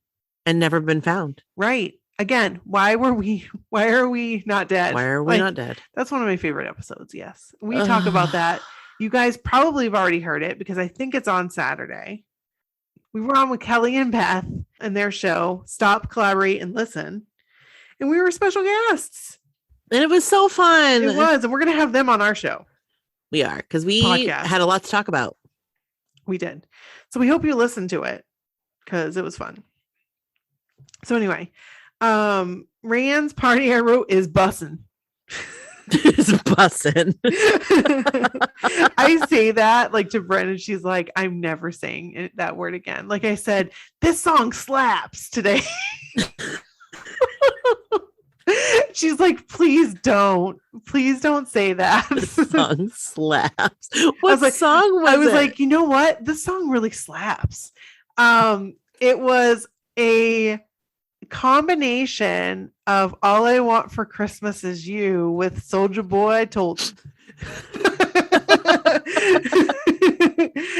and never been found.
Right. Again, why are we not dead?
Why are we not dead?
That's one of my favorite episodes. Yes. We talk about that. You guys probably have already heard it because I think it's on Saturday. We were on with Kelly and Beth and their show, Stop, Collaborate, and Listen. And we were special guests.
And it was so fun.
It was. And we're going to have them on our show.
We are, because we had a lot to talk about.
We did. So we hope you listen to it because it was fun. So anyway, Rayanne's party I wrote is bussin'.
It's bussin'.
I say that like to Brennan. She's like, I'm never saying that word again. Like I said, this song slaps today. She's like, please don't say that.
This song slaps. What song was it?
I was like, you know what? This song really slaps. It was a combination of All I Want for Christmas Is You with Soulja Boy, I Told You.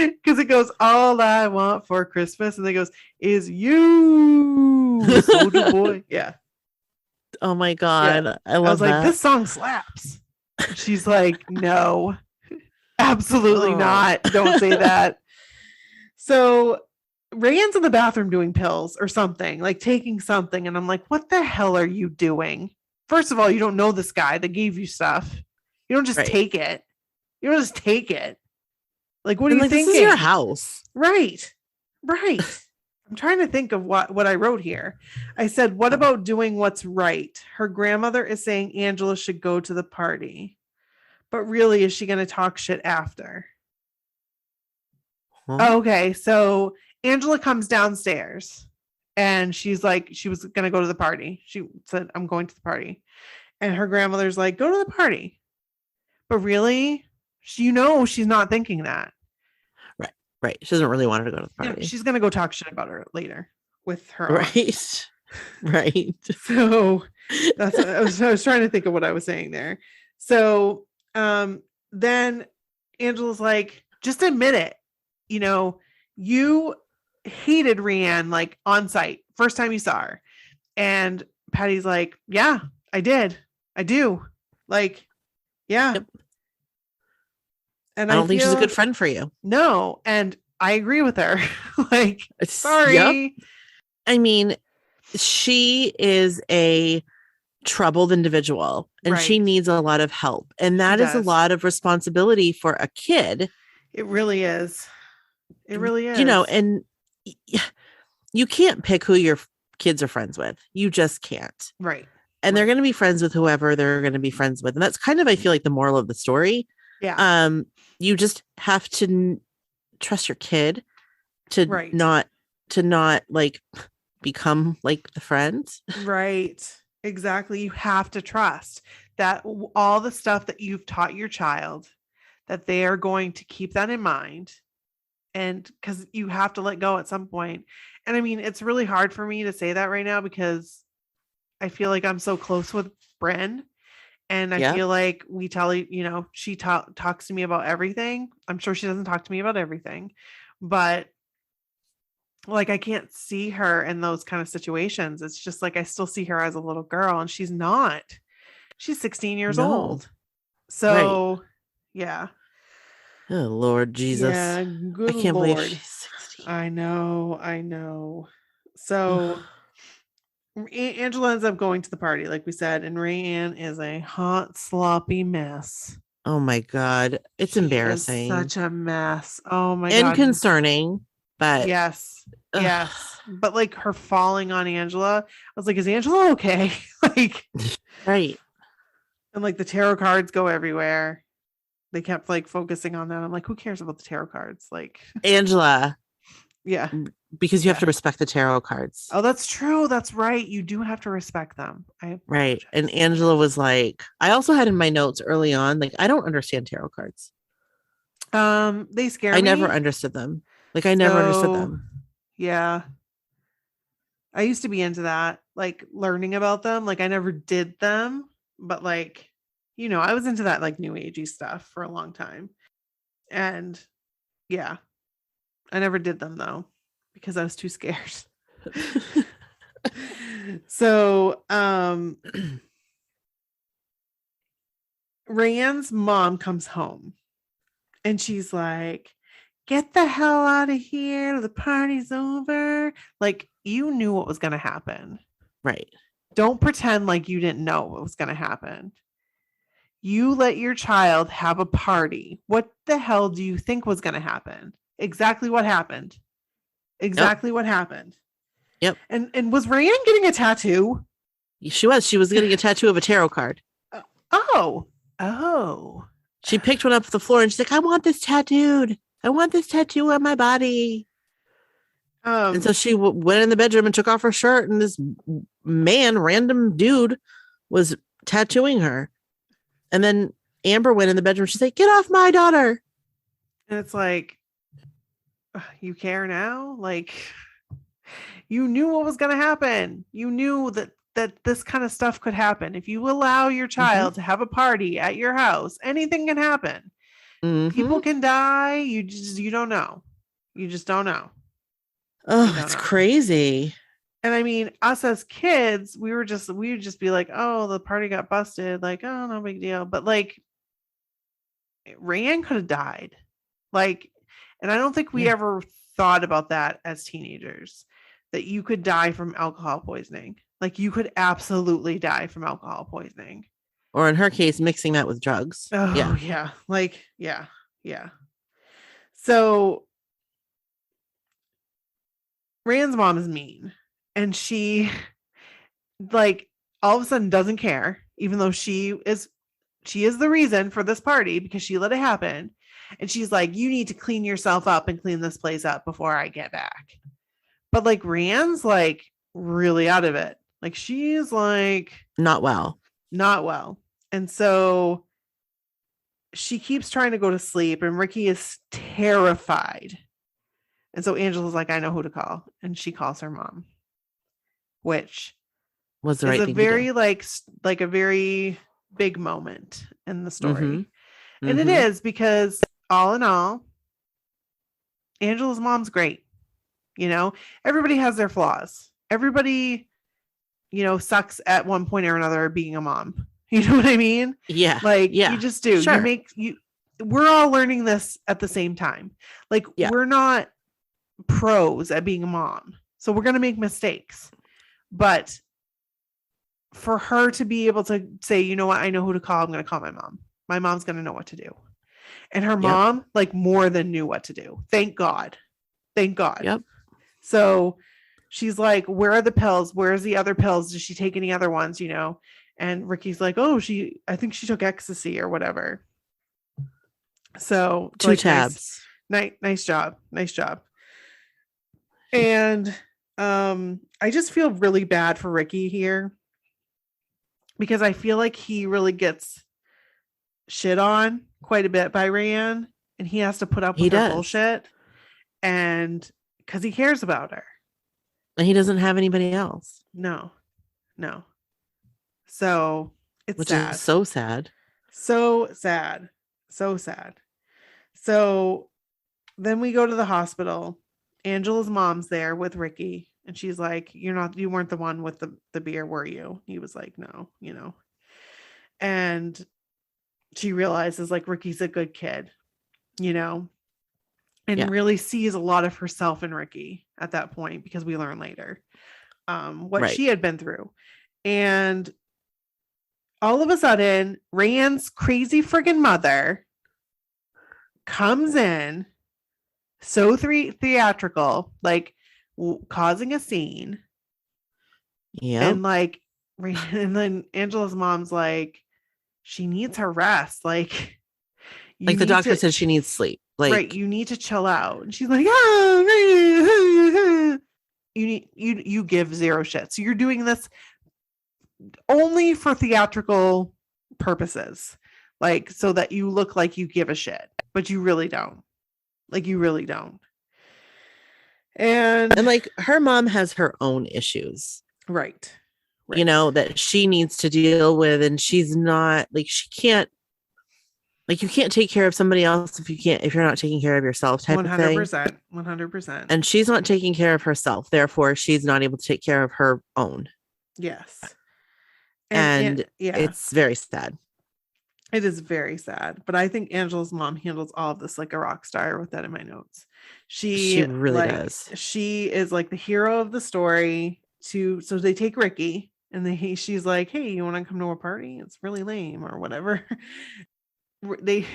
Because it goes, all I want for Christmas, and then it goes, is you, Soulja Boy. Yeah.
Oh my God. Yeah. I was
like, this song slaps. She's like, no, absolutely not. Don't say that. So Rayanne's in the bathroom doing pills or something, like taking something. And I'm like, what the hell are you doing? First of all, you don't know this guy that gave you stuff. You don't just
Right.
take it. You don't just take it. Like, what are
And
you
like,
thinking?
this is your house.
Right. I'm trying to think of what I wrote here. I said, what about doing what's right? Her grandmother is saying Angela should go to the party. But really, is she going to talk shit after?
Huh?
Okay, so Angela comes downstairs and she's like, she was going to go to the party. She said, I'm going to the party. And her grandmother's like, go to the party. But really, she's not thinking that.
Right. She doesn't really want her to go to the
Yeah,
party.
she's going to go talk shit about her later with her aunt.
Right. Right.
So that's I was trying to think of what I was saying there. So then Angela's like, just admit it. You hated Rianne like on site first time you saw her. And Patty's like, yeah, I did. I do. Like, yeah.
Yep.
And
I don't think she's a good friend for you.
No. And I agree with her. Like, sorry.
Yep. I mean, she is a troubled individual and she
Right.
needs a lot of help. And that is a lot of responsibility for a kid.
It really is. It really is.
And you can't pick who your kids are friends with. You just can't.
Right.
And they're going to be friends with whoever they're going to be friends with. And that's kind of, I feel like, the moral of the story.
Yeah.
You just have to trust your kid to not like become like the friends.
Right. Exactly. You have to trust that all the stuff that you've taught your child, that they are going to keep that in mind. And because you have to let go at some point. And I mean, it's really hard for me to say that right now because I feel like I'm so close with Bryn. And I feel like we tell, she talks to me about everything. I'm sure she doesn't talk to me about everything, but like, I can't see her in those kind of situations. It's just like, I still see her as a little girl and she's not. She's 16 years old. So yeah.
Oh, Lord Jesus.
Yeah, good
I can't
Lord.
believe she's 16.
I know. So Angela ends up going to the party, like we said, and Rayanne is a hot, sloppy mess.
Oh my God. It's embarrassing.
Such a mess. Oh my God.
And concerning, but
yes. But like her falling on Angela, I was like, is Angela okay? Like,
right.
And like the tarot cards go everywhere. They kept like focusing on that. I'm like, who cares about the tarot cards? Like,
Angela.
Yeah.
Because you have to respect the tarot cards.
Oh, that's true. That's right. You do have to respect them.
Right. And Angela was like, I also had in my notes early on, like, I don't understand tarot cards.
They scare me.
I never understood them. Like, I never understood them.
Yeah. I used to be into that, like learning about them. Like, I never did them, but like, I was into that like new agey stuff for a long time. And yeah, I never did them though, because I was too scared. So, Rayanne's mom comes home and she's like, get the hell out of here. The party's over. Like, you knew what was going to happen.
Right.
Don't pretend like you didn't know what was going to happen. You let your child have a party. What the hell do you think was going to happen? Exactly what happened. What happened.
Yep.
And was Rayanne getting a tattoo?
She was getting a tattoo of a tarot card.
Oh.
She picked one up off the floor and she's like, I want this tattooed. I want this tattoo on my body. And so she went in the bedroom and took off her shirt, and this random dude, was tattooing her. And then Amber went in the bedroom. She's like, get off my daughter.
And it's like, you care now? Like, you knew what was going to happen. You knew that this kind of stuff could happen. If you allow your child to have a party at your house, anything can happen. People can die. You don't know. You just don't know.
Oh, it's crazy.
And I mean, us as kids, we would just be like, oh, the party got busted. Like, oh, no big deal. But like, Rayanne could have died. Like, and I don't think we ever thought about that as teenagers, that you could die from alcohol poisoning. Like, you could absolutely die from alcohol poisoning.
Or in her case, mixing that with drugs.
Oh,
Yeah.
yeah. Like, yeah. Yeah. So Rand's mom is mean. And she, like, all of a sudden doesn't care, even though she is the reason for this party because she let it happen. And she's like, you need to clean yourself up and clean this place up before I get back. But like Rand's like really out of it. Like she's like
Not well.
And so she keeps trying to go to sleep and Ricky is terrified. And so Angela's like, I know who to call. And she calls her mom, which
Was the
is
right
a
thing
very
to do.
like a very big moment in the story.
Mm-hmm.
And it is because all in all, Angela's mom's great. You know, everybody has their flaws. Everybody, you know, sucks at one point or another being a mom. You know what I mean?
Yeah.
Like
yeah.
you just do.
Sure.
We're all learning this at the same time. Like we're not pros at being a mom. So we're going to make mistakes. But for her to be able to say, you know what, I know who to call. I'm going to call my mom. My mom's going to know what to do. And her mom like more than knew what to do. Thank God.
Yep.
So she's like, where are the pills? Where's the other pills? Does she take any other ones? You know? And Ricky's like, oh, I think she took ecstasy or whatever. So
2
like,
tabs.
Nice job. And I just feel really bad for Ricky here because I feel like he really gets shit on quite a bit by Rayanne and he has to put up with her bullshit and because he cares about her.
And he doesn't have anybody else.
No. So it's
which
sad.
Is so sad.
So sad. So then we go to the hospital. Angela's mom's there with Ricky. And she's like, you weren't the one with the beer, were you? He was like, no, you know. And she realizes like Ricky's a good kid, you know, and really sees a lot of herself in Ricky at that point because we learn later what she had been through. And all of a sudden, Rand's crazy friggin' mother comes in so theatrical, like causing a scene.
Yeah.
And like, and then Angela's mom's like, she needs her rest. Like
the doctor said she needs sleep. Like,
right, you need to chill out. And she's like, oh, you give zero shit. So you're doing this only for theatrical purposes, like so that you look like you give a shit, but you really don't. And
like her mom has her own issues,
right,
you know, that she needs to deal with, and she's not like she can't. Like you can't take care of somebody else if you're not taking care of yourself type
100%,
of thing.
100%.
And she's not taking care of herself. Therefore, she's not able to take care of her own.
Yes.
And it's very sad.
It is very sad. But I think Angela's mom handles all of this like a rock star. I wrote that in my notes. She really does. She is like the hero of the story. So they take Ricky and she's like, hey, you want to come to a party? It's really lame or whatever.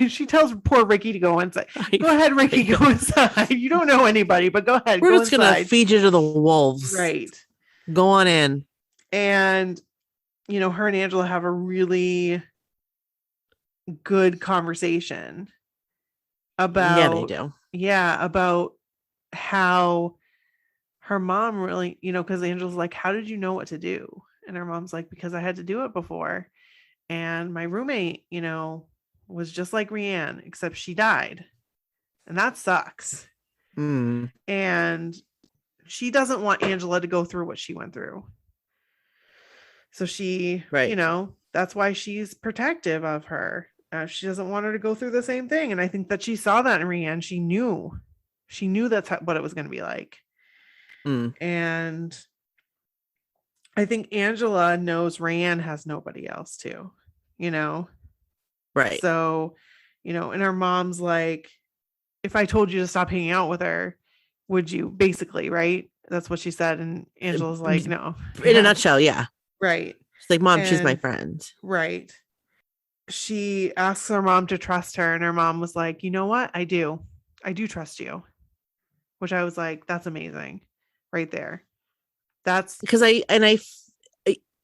She tells poor Ricky to go inside. Go ahead, Ricky, go inside. You don't know anybody, but go ahead.
We're just gonna feed you to the wolves.
Right.
Go on in.
And you know, her and Angela have a really good conversation about
they do.
Yeah, about how her mom really, you know, because Angela's like, how did you know what to do? And her mom's like, because I had to do it before. And my roommate, you know, was just like Rianne, except she died. And that sucks. And she doesn't want Angela to go through what she went through. So she, you know, that's why she's protective of her. She doesn't want her to go through the same thing. And I think that she saw that in Rianne. She knew that's what it was going to be like. And I think Angela knows Rianne has nobody else too, you know?
Right.
So, you know, and her mom's like, if I told you to stop hanging out with her, would you? Basically, right? That's what she said. And Angela's like, no.
In a nutshell, yeah.
Right.
She's like, Mom, she's my friend.
Right. she asks her mom to trust her, and her mom was like, you know what? I do trust you, which I was like, that's amazing right there. That's
because I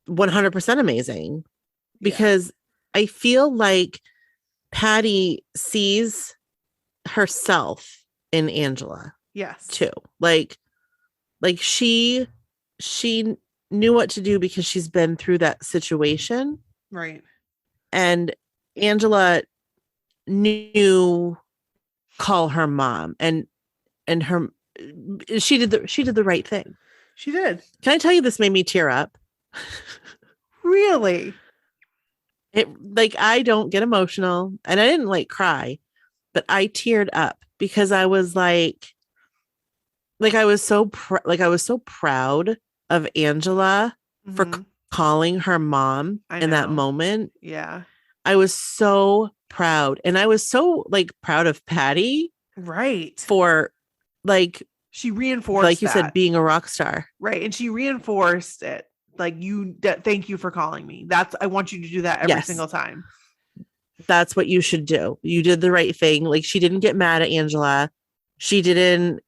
100% amazing,
yeah.
because I feel like Patty sees herself in Angela
Yes.
too. Like she knew what to do because she's been through that situation.
Right.
And Angela knew call her mom, and her she did the right thing.
She did.
Can I tell you, this made me tear up?
Really?
It, like, I don't get emotional, and I didn't like cry, but I teared up because I was like I was so proud of Angela for calling her mom in that moment.
Yeah.
I was so proud, and I was so like proud of Patty,
right,
for like,
she reinforced,
like you said, being a rock star,
right? And she reinforced it, like, thank you for calling me. I want you to do that every single time.
That's what you should do. You did the right thing. Like, she didn't get mad at Angela. She didn't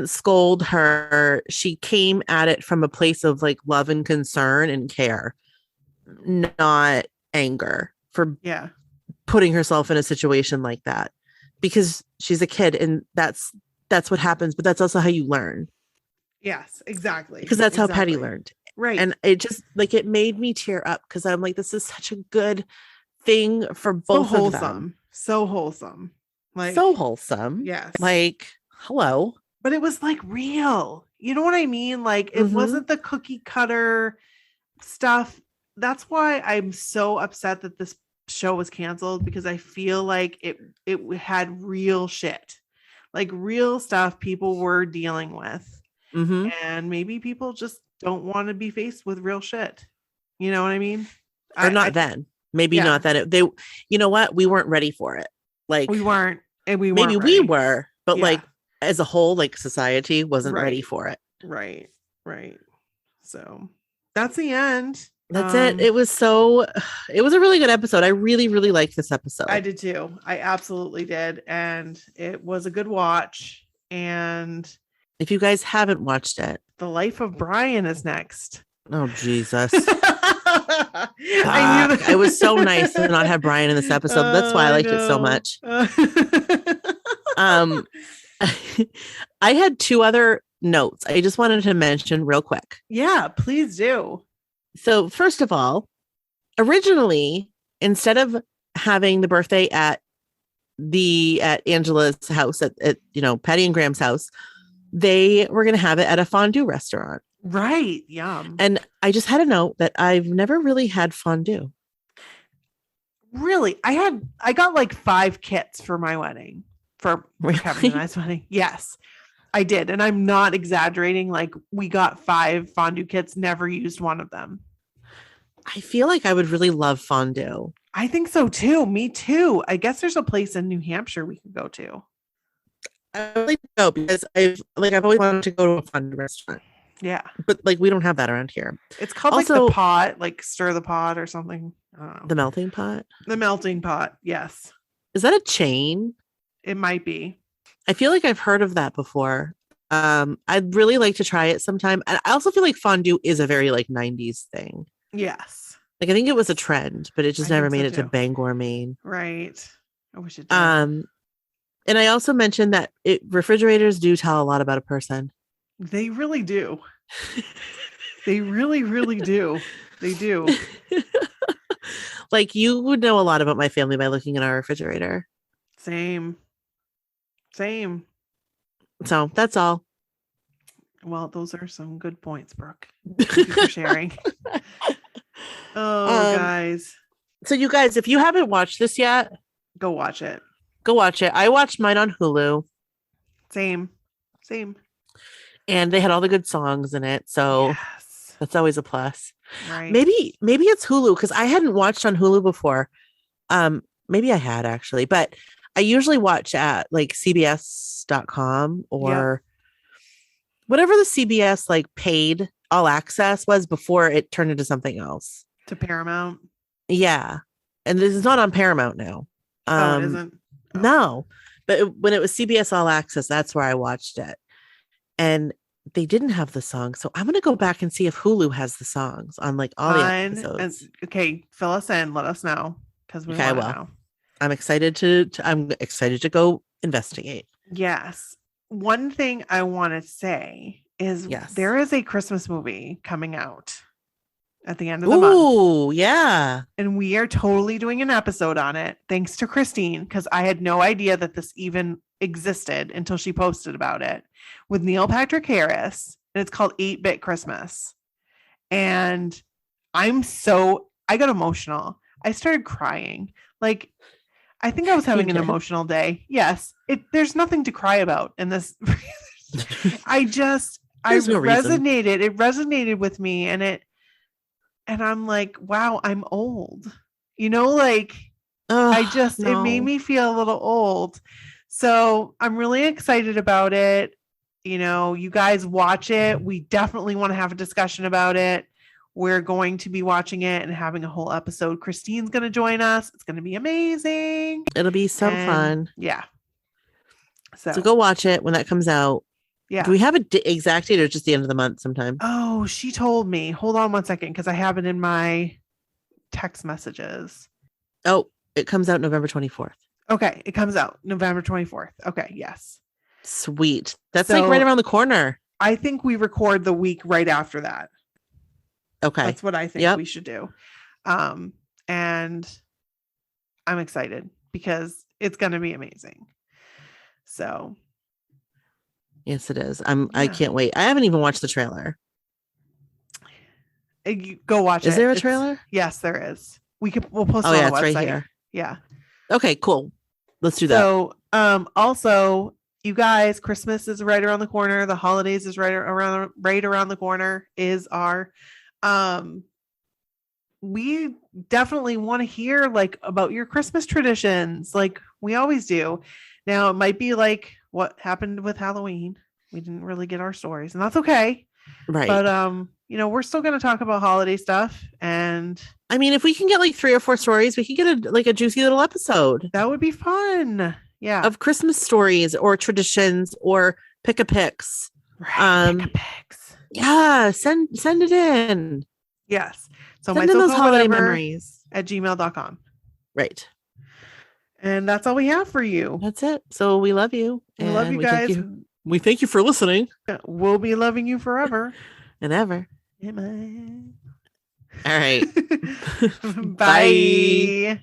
scold her. She came at it from a place of like love and concern and care, not anger for putting herself in a situation like that, because she's a kid, and that's what happens. But that's also how you learn.
Yes, exactly.
Because that's how Patty learned.
Right.
And it just like, it made me tear up, because I'm like, this is such a good thing for both of them.
So wholesome. Like,
so wholesome.
Yes.
Like, hello.
But it was like real. You know what I mean? Like, it wasn't the cookie cutter stuff. That's why I'm so upset that this show was canceled, because I feel like it had real shit, like real stuff people were dealing with. And maybe people just don't want to be faced with real shit. You know what I mean?
Or not then. Maybe not then. They, you know what? We weren't ready for it. Like,
we weren't. And we
maybe
weren't
we were, but like,
as
a whole, like, society wasn't ready for it.
Right. So that's the end.
That's it. It was a really good episode. I really, really liked this episode.
I did too. I absolutely did. And it was a good watch. And
if you guys haven't watched it,
The Life of Brian is next.
Oh, Jesus. I knew that. It was so nice to not have Brian in this episode. That's why I liked it so much. I had two other notes I just wanted to mention real quick.
Yeah, please do.
So first of all, originally, instead of having the birthday at Angela's house, at Patty and Graham's house, they were going to have it at a fondue restaurant.
Right. Yum.
And I just had a note that I've never really had fondue.
Really? I got like 5 kits for my wedding, for Kevin and I's wedding. Yes, I did. And I'm not exaggerating. Like, we got 5 fondue kits, never used one of them.
I feel like I would really love fondue.
I think so too. Me too. I guess there's a place in New Hampshire we could go to.
I would like to go, because I've always wanted to go to a fondue restaurant.
Yeah.
But like, we don't have that around here.
It's called also, like the pot, like Stir the Pot or something. I don't know.
The Melting Pot?
The Melting Pot. Yes.
Is that a chain?
It might be.
I feel like I've heard of that before. I'd really like to try it sometime. And I also feel like fondue is a very like 90s thing.
Yes.
Like, I think it was a trend, but it just never made it to Bangor, Maine.
Right. I wish it did.
And I also mentioned that refrigerators do tell a lot about a person.
They really do. They really, really do. They do.
Like, you would know a lot about my family by looking at our refrigerator.
Same.
So that's all.
Well, those are some good points, Brooke. Thank you for sharing. Guys.
So you guys, if you haven't watched this yet,
go watch it.
I watched mine on Hulu.
Same.
And they had all the good songs in it. So that's always a plus.
Right.
Maybe it's Hulu, because I hadn't watched on Hulu before. Maybe I had, actually, but I usually watch at like CBS.com or whatever the CBS like paid all access was before it turned into something else.
To Paramount.
Yeah. and this is not on Paramount now.
Oh, it isn't. Oh.
No, but when it was CBS All Access, that's where I watched it, and they didn't have the song. So I'm gonna go back and see if Hulu has the songs on like all the episodes.
Okay, fill us in. Let us know because we
Okay,
want to
well.
know.
I'm excited to go investigate.
Yes. One thing I want to say is there is a Christmas movie coming out at the end of the month.
Ooh, yeah.
And we are totally doing an episode on it. Thanks to Christine, because I had no idea that this even existed until she posted about it with Neil Patrick Harris. And it's called 8-Bit Christmas. And I got emotional. I started crying. Like, I think I was having an emotional day. Yes. There's nothing to cry about in this. Resonated. It resonated with me, and I'm like, wow, I'm old. You know, like it made me feel a little old. So I'm really excited about it. You know, you guys watch it. We definitely want to have a discussion about it. We're going to be watching it and having a whole episode. Christine's going to join us. It's going to be amazing.
It'll be so fun.
Yeah.
So go watch it when that comes out.
Yeah.
Do we have an exact date or just the end of the month sometime?
Oh, she told me. Hold on one second because I have it in my text messages.
Oh, it comes out November 24th.
Okay. It comes out November 24th. Okay. Yes.
Sweet. That's like right around the corner.
I think we record the week right after that.
Okay.
That's what I think we should do. And I'm excited because it's going to be amazing. So.
Yes, it is. I can't wait. I haven't even watched the trailer.
Go watch it.
Is there a trailer?
Yes, there is. We'll post it
on the website.
Right
here.
Yeah.
Okay, cool. Let's do that.
So, also, you guys, Christmas is right around the corner. The holidays is right around the corner. We definitely want to hear like about your Christmas traditions, like we always do. Now it might be like what happened with Halloween. We didn't really get our stories, and that's okay.
Right.
But we're still going to talk about holiday stuff, and
I mean, if we can get like 3 or 4 stories, we can get a juicy little episode.
That would be fun. Yeah.
Of Christmas stories or traditions or pick-a-picks.
Right. Pick-a-picks.
Yeah. Send it in.
Yes. So
send in those holiday memories
at gmail.com.
Right.
And that's all we have for you.
That's it. So we love you.
We love you guys.
We thank you for listening.
We'll be loving you forever.
And ever.
Amen.
All right.
Bye.